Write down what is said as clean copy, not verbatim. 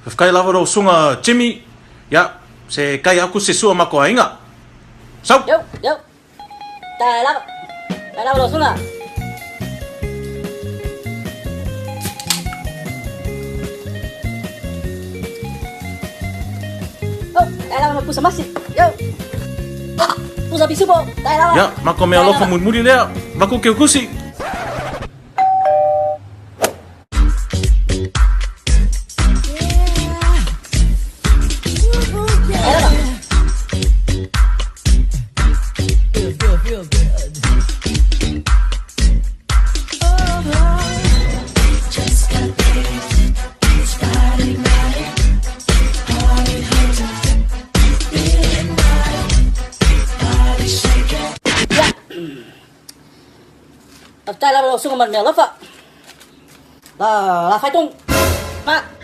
Whai lava ro sunga Jimmy. Ya, se kai aku se sua mako ainga. Sau. Yo, yo. Tai lava lo sunga. Oh, tai lava mo pusa masih. Yo. Pusa bisu po, tai lava. Ya, mako me alofa muri lea. Mako ke kusi. Tai lava lo sunga man me alofa. La phải tung. Ma.